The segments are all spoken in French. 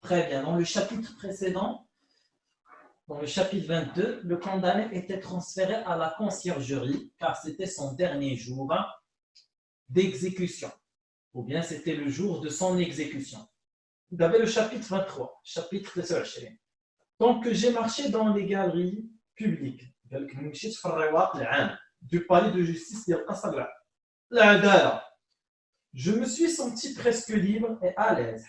Très bien. Dans le chapitre précédent, dans le chapitre 22, le condamné était transféré à la conciergerie car c'était son dernier jour d'exécution. Ou bien c'était le jour de son exécution. Vous avez le chapitre 23, chapitre 23. Donc j'ai marché dans les galeries publiques du palais de justice de l'Adala. Je me suis senti presque libre et à l'aise.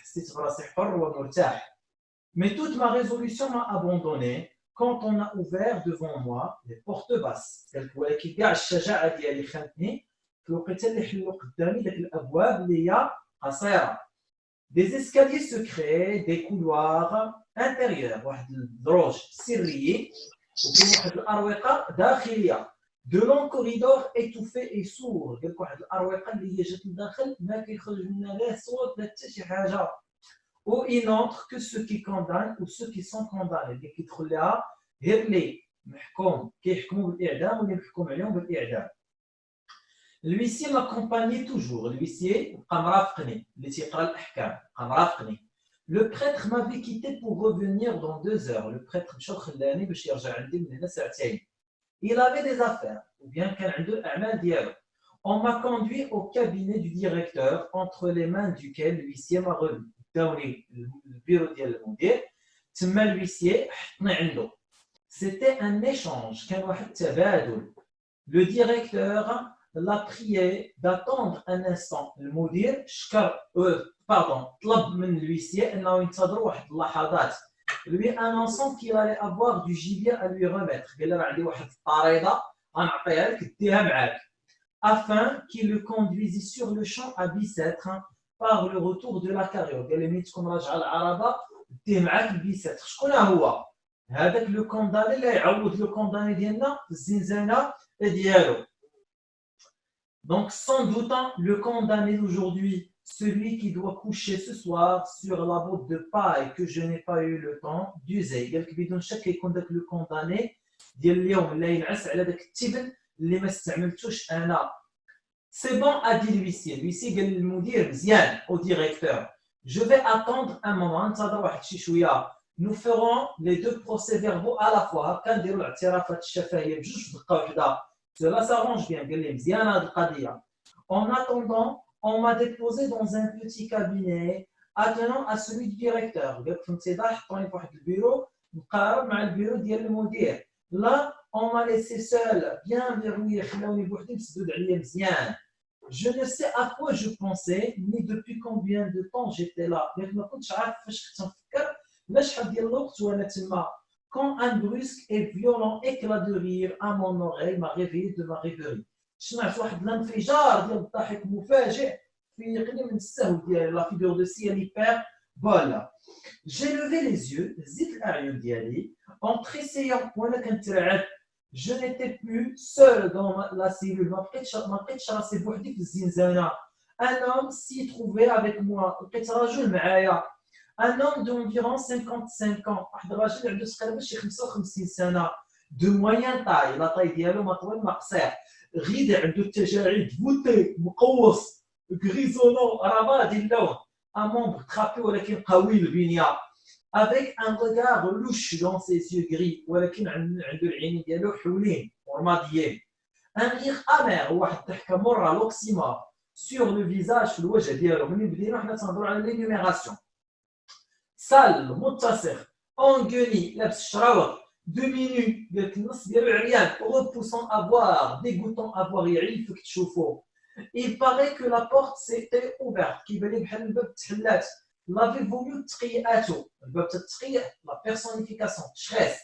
Mais toute ma résolution m'a abandonné quand on a ouvert devant moi les portes basses. Des escaliers secrets, des couloirs intérieurs, de longs corridors étouffés et sourds. Où il n'entre que ceux qui condamnent ou ceux qui sont condamnés. L'huissier m'accompagnait toujours. L'huissier, le prêtre m'avait quitté pour revenir dans 2 heures. Le prêtre, il avait des affaires, ou bien on m'a conduit au cabinet du directeur, entre les mains duquel l'huissier m'a remis. Le bureau de l'huissier, c'était un échange. Le directeur l'a prié d'attendre un instant. Le mudir, طلب من l'huissier انه ينتظر واحد اللحظات. Lui annonçant qu'il allait avoir du gibier à lui remettre. قال له عندي واحد الطريده غنعطيها لك ديها معاك. Afin qu'il le conduisit sur le champ à Bicêtre par le retour de la carriole. قال له ملي تكون راجع العربه ديه معاك لبيساتر. شكون هو؟ هذاك لو كونداني اللي يعوض لو كونداني ديالنا في الزنزانه ديالو. Donc, sans doutant, le condamné d'aujourd'hui, celui qui doit coucher ce soir sur la botte de paille que je n'ai pas eu le temps d'user. بدون شك يكون ذاك le condamné ديال اليوم اللي ينعس على ذاك التبن اللي ما استعملتوش انا. C'est bon, a dit l'huissier. L'huissier قال للمدير مزيان au directeur. Je vais attendre un moment. انتظر واحد شي شويه. Nous ferons les 2 procès-verbaux à la fois. كنديروا الاعترافات الشفهيه بجوج في دقه واحده. Cela s'arrange bien. En attendant, on m'a déposé dans un petit cabinet attenant à celui du directeur. Là, on m'a laissé seul, bien verrouillé. Je ne sais à quoi je pensais, ni depuis combien de temps j'étais là. Quand un brusque et violent éclat de rire à mon oreille m'a réveillé de ma rêverie. سمعت واحد الانفجار ديال الضحك مفاجئ في يقني من السهو ديال لا فيغور دو سي هيبر بولا. J'ai levé les yeux, زدت الأعين ديالي, en tressayant وانا كنترعد. Je n'étais plus seul dans la cellule, ما بقيتش راسي بوحدي في الزنزانة. Un homme s'y trouvait avec moi, لقيت رجل معايا. Un homme d'environ 55 ans, واحد الراجل عنده تقريبا شي 55 سنة, de moyenne taille, la taille ديالو ما طويل ما قصير. غيد عنده التجاعيد فوتي مقوس غريزونون رمادي اللون. Un membre trappé ولكن قوي البنية. Avec un regard louche dans ses yeux gris ولكن عنده العينين ديالو حولين ورماديين. Un rire amer واحد الضحكة مرة لوكسيما sur le visage في الوجه ديالو. ملي بدينا حنا تنهضروا على لينيميراسيون. سال متصخ انغوني لابس الشراوط دومينو ديال النص ديالو عريان repoussant à voir dégoûtant à voir يعيفك تشوفو. Il paraît que la porte s'était ouverte كيبان لي بحال الباب تحلات. l'avait voulu تقياتو الباب تتقيع la personnification تشخيص.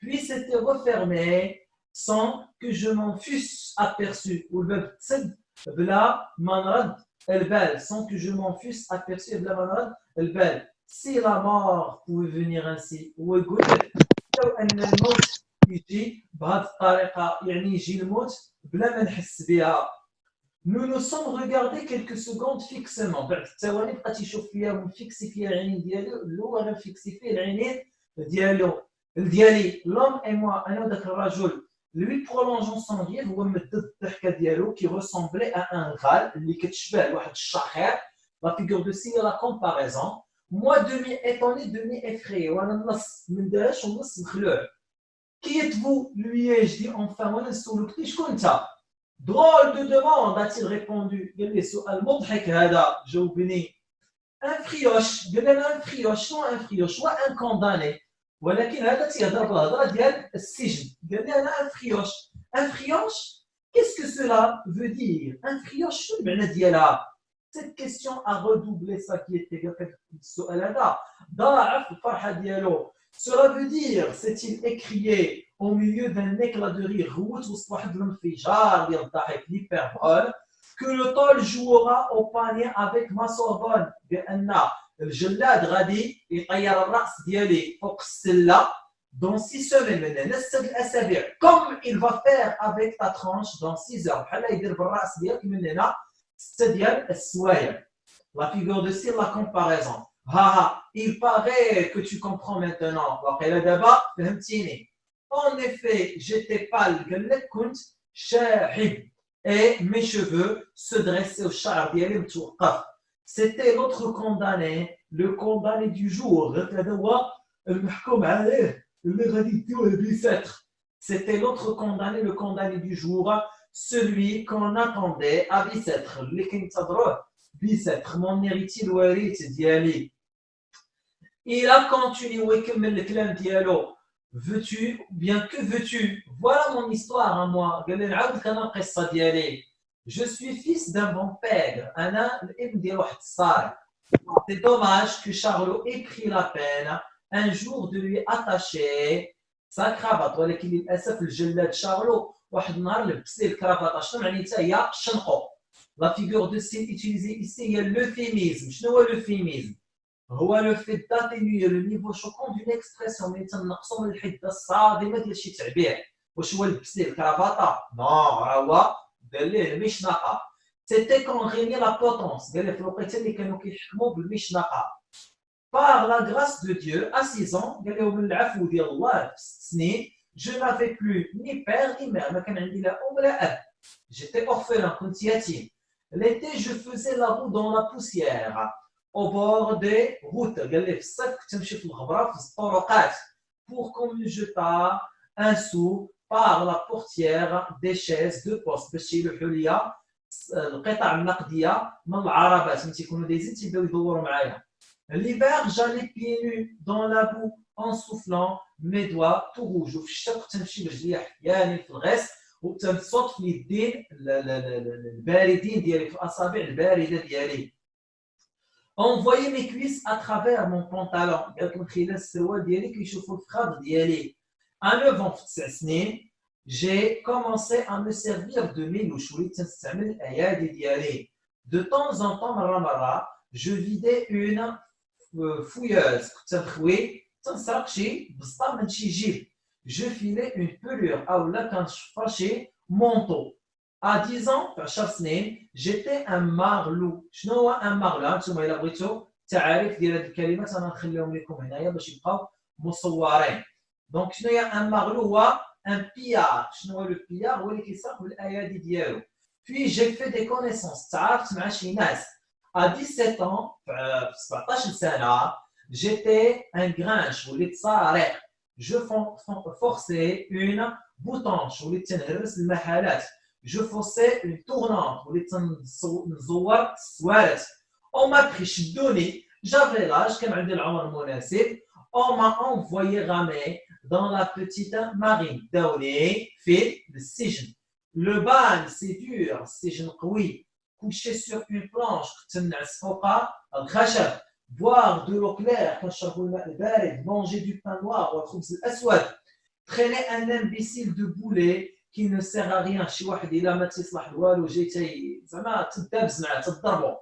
puis c'était refermé sans que je m'en fusse aperçu. والباب تسد بلا ما نرد البال sans que je m'en fusse aperçu بلا ما نرد البال. Si la mort pouvait venir ainsi, ويقول لك لو أن الموت يجي بهذه الطريقة, يعني يجي الموت بلا ما نحس بها. Nous nous sommes regardés quelques secondes fixement. بعد الثواني بقى تيشوف فيا ومفيكسي فيا العينين ديالو وانا مفيكسي فيه العينين ديالي. L'homme et moi, أنا وداك الرجل, lui prolongeant son rire, هو مدد الضحكة ديالو qui ressemblait à un râle اللي كتشبه لواحد الشخير. La figure de style, la comparaison. moi demi étonné, demi effrayé. وانا النص ما نداهاش والنص مخلوع. Qui êtes-vous? Lui ai-je dit enfin. وانا نسولك شكون انت؟ Drôle de demande, a-t-il répondu. قال لي سؤال مضحك هذا. جاوبني. Un frioche. قال لنا un frioche. شنو un frioche؟ هو un condamné. ولكن هذا تيهضر بالهضره ديال السجن. قال لي انا un frioche. Un frioche? Qu'est-ce que cela veut dire? Un frioche شنو المعنى ديالها؟ Cette question a redoublé sa quiété. السؤال هذا ضاعف الفرحه ديالو. Cela veut dire, s'est-il écrié au milieu d'un éclat de rire que le tôle jouera au panier avec ma Sorbonne. الجلاد غادي يطير الرأس ديالي فوق السلة dans 6 semaines من 6 الأسابيع comme il va faire avec ta tranche dans 6 heures بحال يدير بالرأس ديالك من هنا 6 ديال السوايع. La figure de style, la comparaison. Il paraît que tu comprends maintenant. En effet, j'étais pâle, et mes cheveux se dressaient au char. C'était l'autre condamné, le condamné du jour. C'était l'autre condamné, le condamné du jour, celui qu'on attendait à Bicêtre. Bicêtre, mon héritier الوريث ديالي. Il a continué ويكمل الكلام ديالو. Veux-tu, bien que veux-tu? Voilà mon histoire à moi. قال لي نعاود لك انا القصه ديالي. Je suis fils d'un bon père. انا الابن ديال واحد الصالح. C'est dommage que Charlot ait pris la peine un jour de lui attacher sa cravate. ولكن للاسف الجلاد شارلو واحد النهار لبس ليه الكرافطه. شنو معنيتها هي؟ شنقو. La figure de style utilisée ici est l'euphémisme. شنو هو l'euphémisme؟ هو le fait d'atténuer le niveau choquant d'une expression. ملي تنقصوا من الحده الصادمه ديال شي تعبير. واش هو لبس ليه الكرافطه؟ نو، راه هو دار ليه المشنقه. C'était quand régnait la potence. قال لي في الوقيته اللي كانوا كيحكموا بالمشنقه. Par la grâce de Dieu, à 6 ans, قال لي ومن العفو ديال الله في 6 سنين, je n'avais plus ni père ni mère. ما كان عندي لا ام لا اب. J'étais orphelin, كنت يتيم. L'été, je faisais la roue dans la poussière, au bord des routes. قال لي في الصيف كنت نمشي في الغبره في الطرقات. Pour qu'on me jetât un sou par la portière des chaises de poste باش يلوحوا ليا القطع النقديه من العربات ملي تيكونوا دايزين تيبداو يدوروا معايا. L'hiver, j'allais pieds nus dans la boue en soufflant mes doigts tout rouges. وفي الشتاء كنت نمشي برجليا حياني في الغيس وتنصوت في اليدين الباردين ديالي في الاصابع البارده ديالي. On voyait mes cuisses à travers mon pantalon. قالت من خلال السروال ديالي كيشوفوا الفخذ ديالي. À 9 ans في 9 سنين j'ai commencé à me servir de mes louches. وليت تنستعمل الايادي ديالي. De temps en temps مره je vidais une fouilleuse. كنت نخوي تنسرق شي بسطه من شي جيب. Je filais une pelure أو لا كنشفر شي مونطو. À 10 ans في 10 سنين j'étais un marlou. شنو هو un marlou؟ انتم الا بغيتوا التعاريف ديال هذه الكلمات انا نخليهم لكم هنايا باش يبقاو مصورين. دونك شنو هي un marlou؟ هو un pillard. شنو هو لو pillard؟ هو اللي كيسرق بالايادي ديالو. Puis j'ai fait des connaissances. تعارفت مع شي ناس. À 17 ans في 17 سنه j'étais un grinch. وليت صارق. Je forçais une boutanche. وليت تنهرس المحلات. Je forçais une tournante. وليت نزور السوارت. On m'a pris شدوني. J'avais l'âge كان عندي العمر المناسب. On m'a envoyé ramer dans la petite marine. داوني في السجن. Le bagne c'est dur. السجن قوي. Couché sur une planche. كنت نعس فوق الخشب. Boire de l'eau claire, كنشربوا الماء البارد, manger du pain noir والخبز الأسود, traîner un imbécile de boulet qui ne sert à rien. شي واحد إلا ما تيصلح والو جاي زعما تدابز معاه تضربو.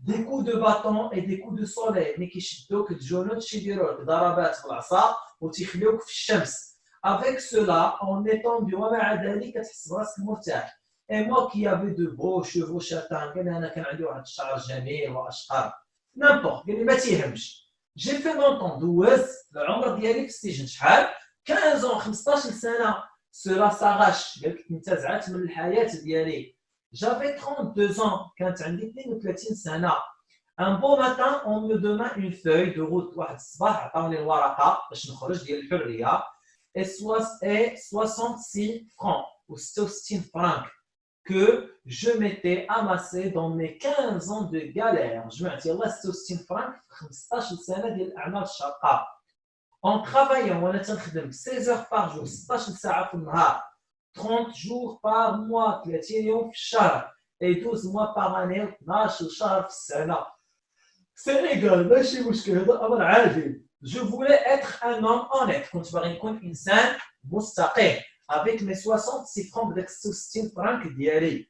Des coups de bâton et des coups de soleil. ملي كيشدوك تجونو تيديروا لك ضربات بالعصا وتيخليوك في الشمس. Avec cela, en étendu ومع ذلك كتحس براسك مرتاح. Et moi qui avais de beaux chevaux châtains, أنا كان عندي واحد الشعر جميل وأشقر. N'importe, قال لي ما تيهمش. J'ai fait mon temps. دوزت العمر ديالي في السجن شحال؟ 15 ans 15 سنه. Cela s'arrache. قال لك انتزعت من الحياه ديالي. J'avais 32 ans. كانت عندي 32 سنه. Un beau matin, on me donna une feuille de route. واحد الصباح عطاوني الورقة باش نخرج ديال الحرية et 66 francs ou 66 francs que je m'étais amassé dans mes 15 ans de galère. جمعت يلاه 66 فرانك في 15 سنة ديال الأعمال الشاقة. En travaillant, وانا تنخدم 16 heures par jour, 16 ساعة في النهار, 30 jours par mois, 30 يوم في الشهر, et 12 mois par année, 12 شهر في السنة. C'est légal, ماشي مشكل, هذا أمر عادي. Je voulais être un homme honnête, كنت باغي نكون إنسان مستقيم, avec mes 66 francs de 66 francs ديالي.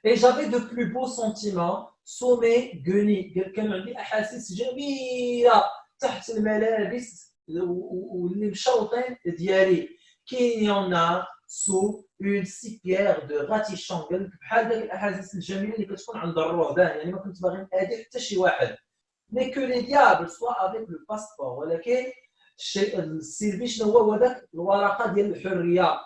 Et j'avais de plus beaux sentiments, sommets, guenilles, كانوا عندي أحاسيس جميلة تحت الملابس واللي مشوطين ديالي. كاين يونا sous une cipière de ratichon, قال لك بحال داك الأحاسيس الجميلة اللي كتكون عند الرهبان, يعني ما كنت باغي نأذي حتى شي واحد. Mais que les diables soient avec le passeport. ولكن الشيء السلبي شنو هو داك الورقة ديال الحرية.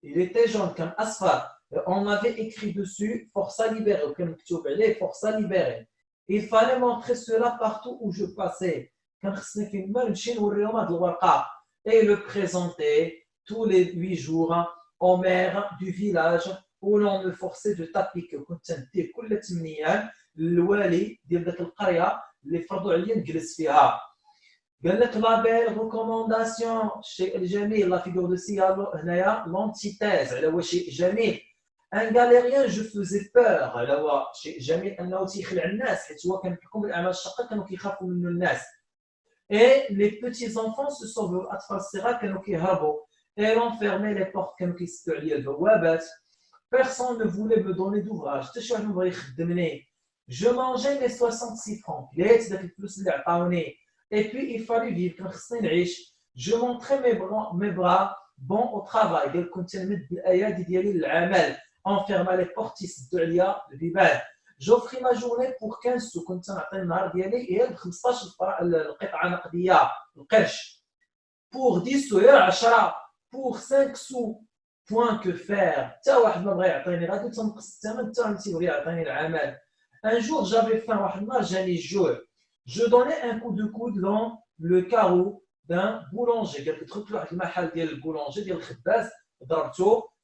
Il était jaune كان أصفر. On avait écrit dessus Força libérée, وكان مكتوب عليه Força libérée. Il fallait montrer cela partout où je passais. كان خصني فين ما نمشي نوريهم هاد الورقة. Et le présenter tous les 8 jours au maire du village où l'on me forçait de t'appliquer. كنت نديه كل 8 أيام للوالي ديال داك القرية اللي فرضوا عليا نجلس فيها. قال لك لا بيل ريكومونداسيون, الشيء الجميل, لا فيغور دو سيالو هنايا لونتيتيز على هو شيء جميل. ان غاليريان جو فوزي بور, على هو شيء جميل انه تيخلع الناس, حيت هو كان يحكم بالاعمال الشاقه كانوا كيخافوا منه الناس. اي لي بوتي زونفون سو سوفو, الاطفال الصغار كانوا كيهربوا. اي لونفيرمي لي بورت, كانوا كيسدوا عليا البوابات. بيرسون نو فولي مو دوني دوفراج, حتى شي واحد ما بغى يخدمني. جو مانجي لي 66 فرونك, كليت داك الفلوس اللي عطاوني. Et puis, il fallait vivre. Je montrais mes bras bons au travail. On fermait les portes, j'offris ma journée pour 15 sous. Pour 10 sous, pour 5 sous. Point que faire. Un jour, j'avais faim. J'allais jouer. Je donnais un coup de coude dans le carreau d'un boulanger.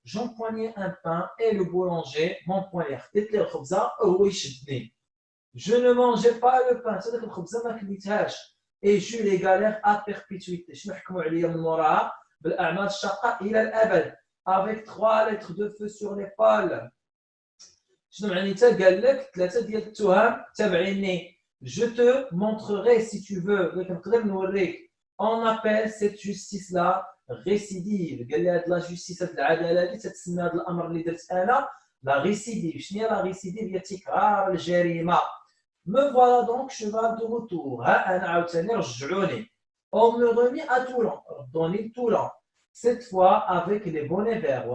J'empoignais un pain et le boulanger m'empoignait. Je ne mangeais pas le pain. Et j'eus les galères à perpétuité. Avec 3 lettres de feu sur l'épaule. Je te montrerai si tu veux. On appelle cette justice-là récidive. La justice, la récidive. La récidive, me voilà donc cheval de retour. On me remit à Toulon. Toulon. Cette fois avec les bonnets verts.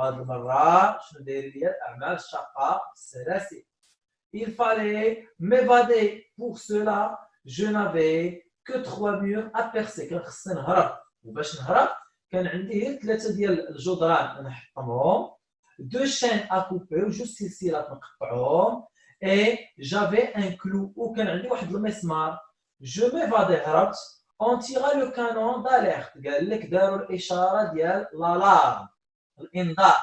Il fallait m'évader. Pour cela, je n'avais que 3 murs à percer. كان خصني نهرب, وباش نهرب كان عندي غير 3 ديال الجدران نحطمهم, 2 chaînes à couper وجوج سلسلات نقطعهم, et j'avais un clou وكان عندي واحد المسمار. Je m'évadais, هربت. On tira le canon d'alerte. قال لك داروا الإشارة ديال l'alarme, الإنذار.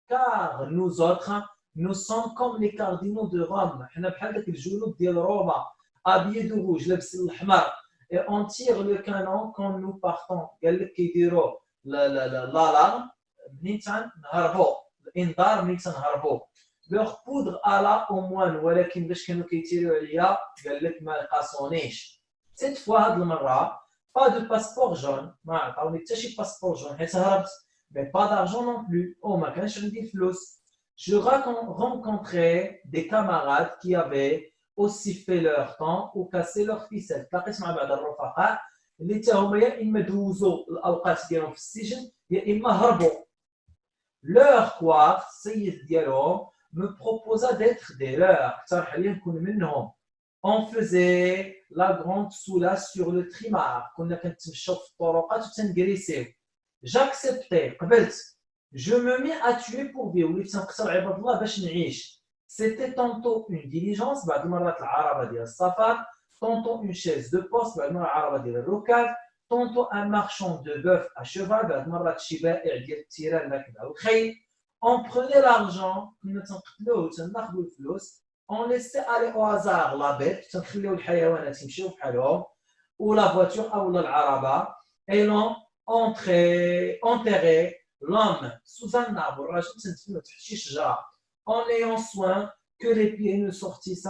Car nous autres, nous sommes comme les cardinaux de Rome. حنا بحال داك الجنود ديال روما, habillés de rouge, لابس الأحمر. Et on tire le canon quand nous partons. قال لك كيديروا l'alarme منين تنهربوا, الإنذار منين تنهربوا. Leur poudre alla au moine, ولكن باش كانوا كيتيروا عليا قال لك ما لقاسونيش. Cette fois هاد المرة pas de passeport jaune, ما عطاوني حتى شي passeport jaune حيت هربت. Mais pas d'argent non plus. ما كانش عندي فلوس. Je rencontrais des camarades qui avaient aussi fait leur temps ou cassé leur ficelle. تلاقيت مع بعض الرفقاء اللي حتى هما يا اما دوزوا الاوقات ديالهم في السجن يا اما هربوا. Leur coiffe, السيد ديالهم, me proposa d'être des leurs. اقترح عليا نكون منهم. On faisait la grande soula sur le trimar. كنا كنتمشاو في الطرقات وتنجريسيو. J'acceptais, قبلت. Je me mis à tuer pour vivre. وليت تنقتل عباد الله باش نعيش. C'était tantôt une diligence, بعض المرات العربة ديال السفر, tantôt une chaise de poste, بعض المرات العربة ديال الركاب, tantôt un marchand de bœuf à cheval, بعض المرات شي بائع ديال التيران راكب على الخيل. On prenait l'argent, كنا تنقتلوه وتناخذوا الفلوس, on laissait aller au hasard la bête, تنخليو الحيوانات يمشيو بحالهم, ou la voiture أو العربة, et l'on enterrait l'homme sous un arbre, الراجل تندفنو تحت شي شجرة, en ayant soin que les pieds ne sortissent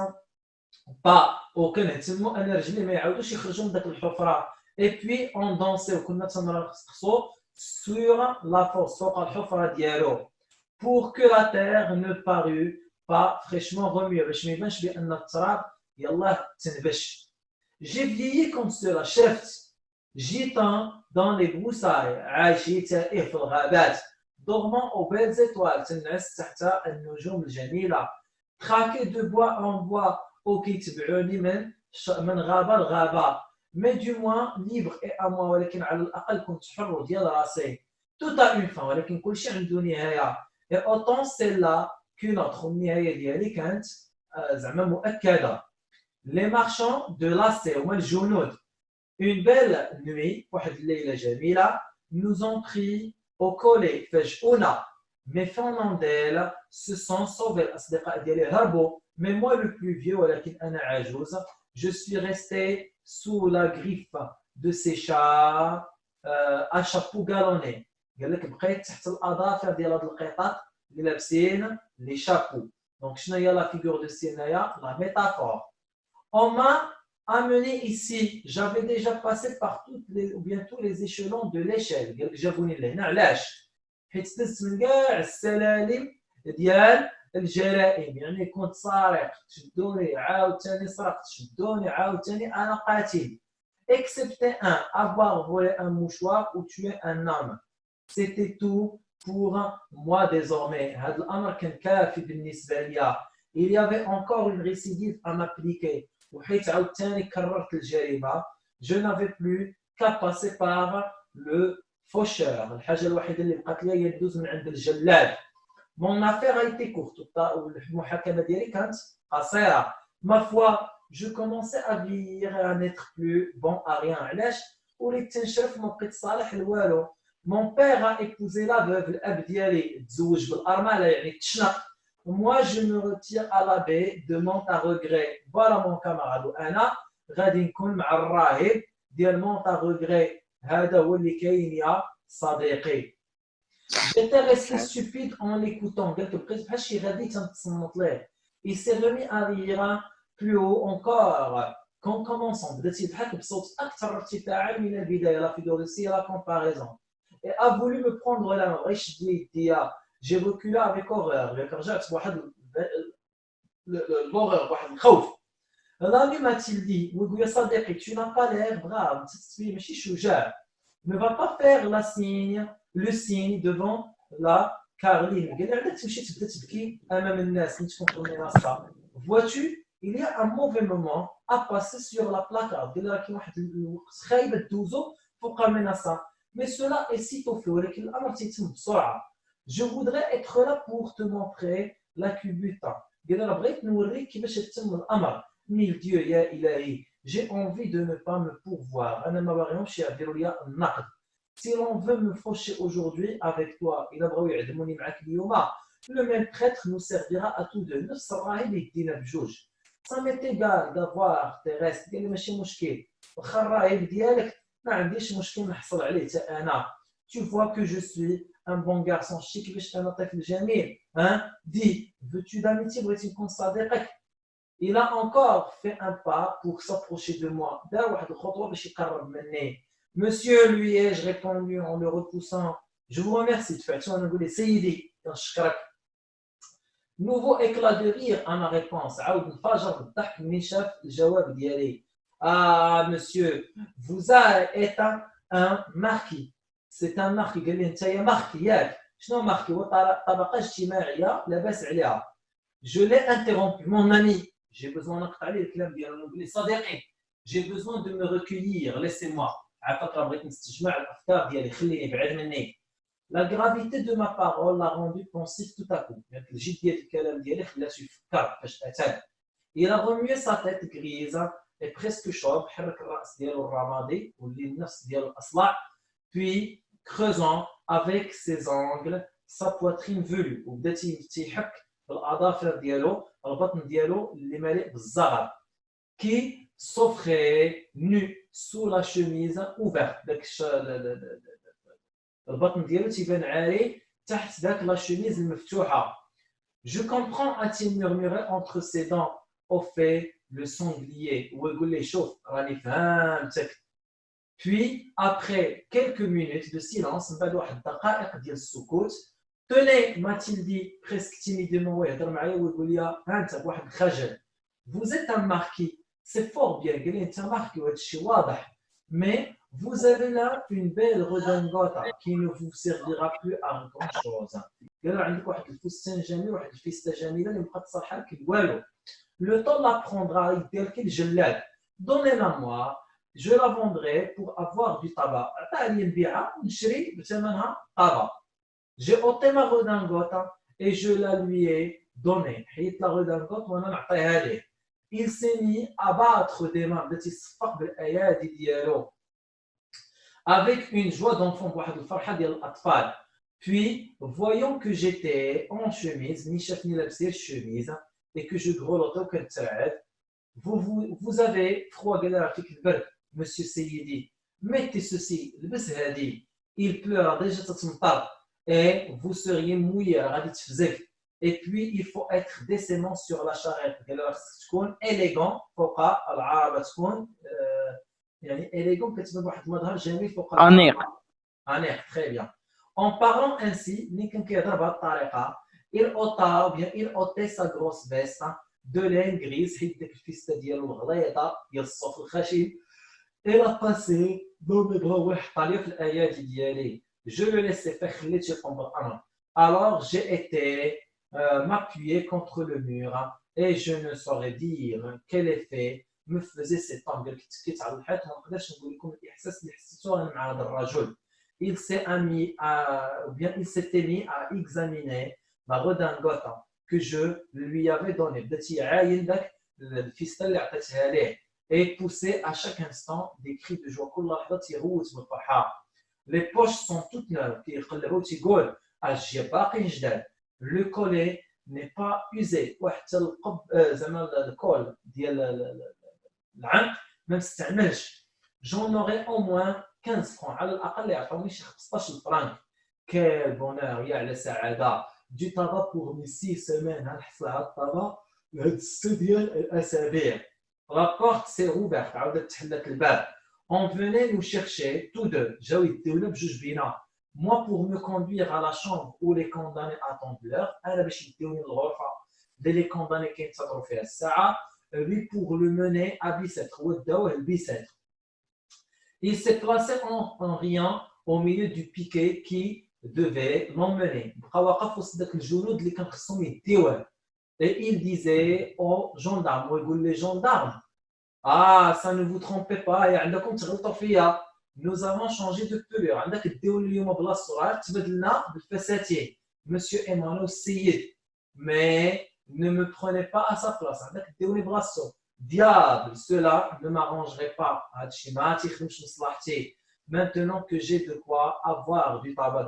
pas, وكنهتموا ان رجلي ما يعاودوش يخرجوا من داك الحفره. Et puis on dansait وكنا تنرقصوا sur la fosse فوق الحفره ديالو, pour que la terre ne parût pas fraîchement remuée, باش ما يبانش بان التراب يلاه تنبش. J'ai vieilli comme cela, شفت, gitan dans les broussailles, عايشي تائه في الغابات, dormant aux belles étoiles, تنعس تحت النجوم الجميلة, traqué de bois en bois, وكيتبعوني من غابة لغابة, mais du moins libre et à moi, ولكن على الأقل كنت حر ديال راسي. Tout a une fin, ولكن كل شيء عنده نهاية. Et autant celle-là qu'une autre, النهاية ديالي كانت زعما مؤكدة. Les marchands de lacets, هما الجنود, une belle nuit, واحد الليلة جميلة, nous ont pris au collet, فاجئونا, mes fernandelles se sont sauvées, الأصدقاء ديالي هربوا, mais moi le plus vieux, ولكن أنا عجوز, je suis resté sous la griffe de ces chats à chapeau galonné. قال لك بقيت تحت الأظافر ديال هاد القطط اللي لابسين لي شابو. دونك شنو هي لا فيغور دو سي هنايا؟ لا ميتافور. On m'a amené ici, j'avais déjà passé par tous les échelons de l'échelle. قال لك جابوني لهنا علاش؟ حيت دزت من كاع السلالم ديال الجرائم, يعني كنت سارق تشدوني عاوتاني سرقت تشدوني عاوتاني انا قاتل. Excepté un, avoir volé un mouchoir ou tué un homme. C'était tout pour moi désormais. هذا الامر كان كافي بالنسبه لي. Il y avait encore une récidive à m'appliquer. وحيت عاوتاني كررت الجريمه, je n'avais plus qu'à passer par le faucheur. الحاجه الوحيده اللي بقات لي هي ندوز من عند الجلاد. Mon affaire a été courte, والمحاكمه ديالي كانت قصيره. Ma foi, je commençais à vieillir et à n'être plus bon à rien. علاش؟ وليت تنشرف ما بقيت صالح لوالو. Mon père a épousé la veuve, الاب ديالي تزوج بالارمله يعني تشنق. Moi je me retire à la baie de monte à regret. Voilà mon camarade, وانا غادي نكون مع الراهب ديال monte à regret. هذا هو اللي كاين يا صديقي. J'étais resté stupide en l'écoutant. Il s'est remis à rire plus haut encore. Qu'en commençant, بدأت يضحك بصوت أكثر ارتفاعا من البداية. La figure de la comparaison. Et a voulu me prendre la main. غيشد لي يديا. J'ai reculé avec horreur. رجعت بواحد l'horreur, بواحد الخوف. L'ami m'a-t-il dit, ويقول يا صديقي, tu n'as pas l'air brave, ماشي شجاع. Ne va pas faire le signe devant la Caroline. قال لي علاش تمشي تبدا تبكي امام الناس اللي تكون في المنصه. Vois-tu, il y a un mauvais moment à passer sur la placard. قال لي راه كاين واحد الوقت خايبه دوزو فوق المنصه. Mais cela est sitôt fait, ولكن الامر تيتم بسرعه. Je voudrais être là pour te montrer la culbute. قال لي راه بغيت نوريك كيفاش يتم الامر. Mille dieux يا الهي. J'ai envie de ne pas me pourvoir. أنا ما باغيهمش يعبروا لي النقد. Si l'on veut me faucher aujourd'hui avec toi, إلا بغاو يعدموني معاك اليوم, le même prêtre nous servira à tous deux. نفس الراهب يدينا بجوج. Ça m'est égal d'avoir tes restes. قال لي ماشي مشكل. واخا الراهب ديالك ما عنديش مشكل نحصل عليه حتى أنا. Tu vois que je suis un bon garçon. شتي كيفاش أنا طفل جميل. Hein? Dis, veux-tu d'amitié, بغيتي نكون صديقك? Il a encore fait un pas pour s'approcher de moi. Monsieur, lui ai-je répondu en le repoussant. Je vous remercie. Nouveau éclat de rire à ma réponse. Ah, monsieur, vous êtes un marquis. C'est un marquis. قال لي انت يا marquis ياك. شنو marquis؟ هو طبقة اجتماعية لاباس عليها. Je l'ai interrompu, mon ami. J'ai besoin نقطع عليه الكلام ديالو نقول لي صديقي. J'ai besoin de me recueillir. Laissez-moi. عافاك راه بغيت نستجمع الافكار ديالي. خليني بعد مني. La gravité de ma parole l'a rendu pensif tout à coup. Il a remué sa tête grise et presque chaude, puis creusant avec ses ongles sa poitrine velue. Qui s'offrait nu sous la chemise ouverte. البطن ديالو تيبان عاري تحت ذاك لا شوميز المفتوحه. Je comprends, a-t-il murmuré entre ses dents. Au fait, le sanglier. ويقول لي شوف راني فهمتك. Puis, après quelques minutes de silence, من بعد واحد الدقائق ديال السكوت, tenez, m'a-t-il dit presque timidement, ويهضر معايا ويقول لي ها انت بواحد الخجل. Vous êtes un marquis. C'est fort bien, قال لي انت marquis وهذا الشيء واضح. Mais vous avez là une belle redingote qui ne vous servira plus à grand chose. قال عندك واحد الفستان جميل واحد الفيستا جميله اللي مابقا تصالح لك والو. Le temps l'apprendra يدير لك الجلاد. Donnez-la moi, je la vendrai pour avoir du tabac. عطيها لي نبيعها ونشري بثمنها طابا. J'ai ôté ma redingote et je la lui ai donnée. حيت la redingote وانا نعطيها ليه. Il s'est mis à battre des mains بدا تيصفق بالايادي ديالو. Avec une joie d'enfant, puis voyant que j'étais en chemise, ni chef ni labsir chemise, et que je grelottais au كنترعد, vous avez froid, monsieur Seyidi, mettez ceci, لبس هذه, il pleure déjà تتمطر, et vous seriez mouillé, غادي تفزك, et puis il faut être décemment sur la charrette, قال له خصك تكون élégant فوق العربة تكون يعني élégant كتبان بواحد المظهر جميل فوق أنيق. أنيق très bien. En parlant ainsi, ملي كان كيهضر بهذه الطريقة, il ôtait sa grosse veste de laine grise, حيت ديك الفيستا ديالو الغليظة ديال الصوف الخشن, et la passé dans mes bras وحطها لي في الأيادي ديالي. Je le laissais faire خليت يطنب الأمر. Alors j'ai été m'appuyer contre le mur et je ne saurais dire quel effet me faisait cet homme. قال لك تكيت على الحيط ما نقدرش نقول لكم الاحساس اللي حسيته انا مع هذا الرجل. Il s'était mis à examiner la redingote que je lui avais donnée. بدات يعاين ذاك الفيستا اللي عطيتها ليه. Et poussait à chaque instant des cris de joie. كل لحظه تيغوت من الفرحه. Les poches sont toutes neuves. كيقلبوا تيقول اجي باقي جداد. Le collet n'est pas usé. وحتى زعما الكول ديال العنق ما استعملش. J'en aurais au moins 15 francs. على الأقل يعطوني شي 15 فرنك. Quel bonheur, يا على سعادة. Du tabac pour mes 6 semaines. هنحصل على الطبق لهاد 6 ديال الأسابيع. La porte s'est ouverte. عاودت تحلت الباب. On venait nous chercher tous deux. جاو يديونا بجوج بينا. Moi pour me conduire à la chambre où les condamnés attendent l'heure. أنا باش يديوني للغرفة ديال les condamnés كينتظروا فيها الساعة. Lui pour le mener à Bicêtre. Il s'est placé en riant au milieu du piquet qui devait l'emmener. Et il disait aux gendarmes, les gendarmes, ah, ça ne vous trompez pas, nous avons changé de pelure. Monsieur Emmanuel Seyid, mais ne me prenez pas à sa place. Diable, cela ne m'arrangerait pas. Maintenant que j'ai de quoi avoir du tabac,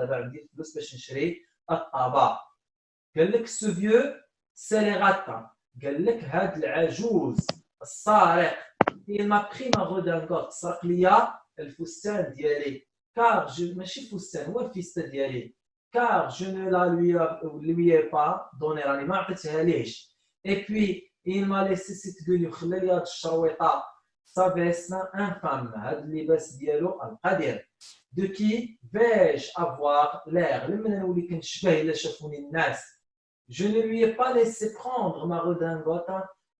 قال لك ce vieux c'est les ratins. قال لك هاد العجوز السارق. Il m'a pris ma redingote. سرق ليا الفستان ديالي. car je ماشي فستان هو الفيستا ديالي. Car je ne la lui ai pas donné راني ما عطيتها ليش. Et puis il m'a laissé cette gueule خلى لي هاد الشرويطه sa veste infâme هاد اللباس ديالو القذر. De qui vais-je avoir l'air لمن نولي كنشبه الا شافوني الناس. Je ne lui ai pas laissé prendre ma redingote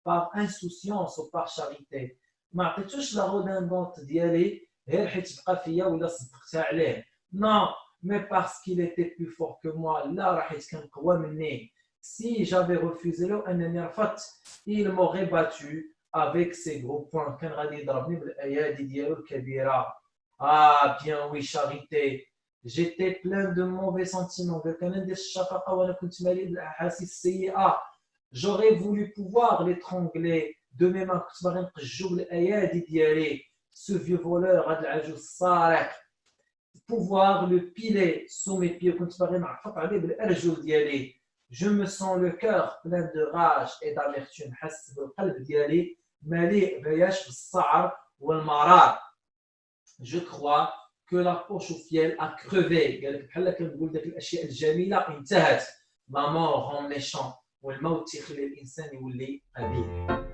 par insouciance ou par charité. ما عطيتوش la redingote ديالي غير حيت بقى فيا ولا صدقتها عليه. Non, mais parce qu'il était plus fort que moi. لا راه حيت كان قوى مني. Si j'avais refusé له أنني رفضت, il m'aurait battu avec ses gros poings. كان غادي يضربني بالأيادي ديالو الكبيرة. Ah bien oui, charité. j'étais plein de mauvais sentiments. كان عندي الشفقة وأنا كنت مليء بالأحاسيس السيئة. J'aurais voulu pouvoir l'étrangler de mes mains. كنت باغي نقجو بالأيادي ديالي. Ce vieux voleur هذا العجوز السارق. Pouvoir le piler sous mes pieds. كنت باغي نعفط عليه بالأرجل ديالي. Je me sens le cœur plein de rage et d'amertume. حس بالقلب ديالي مليء بياش بالسعر والمرار. Je crois que la poche au fiel a crevé. قال لك بحال كنقول داك الاشياء الجميله انتهت. La mort rend méchant والموت يخلي الانسان يولي قبيح.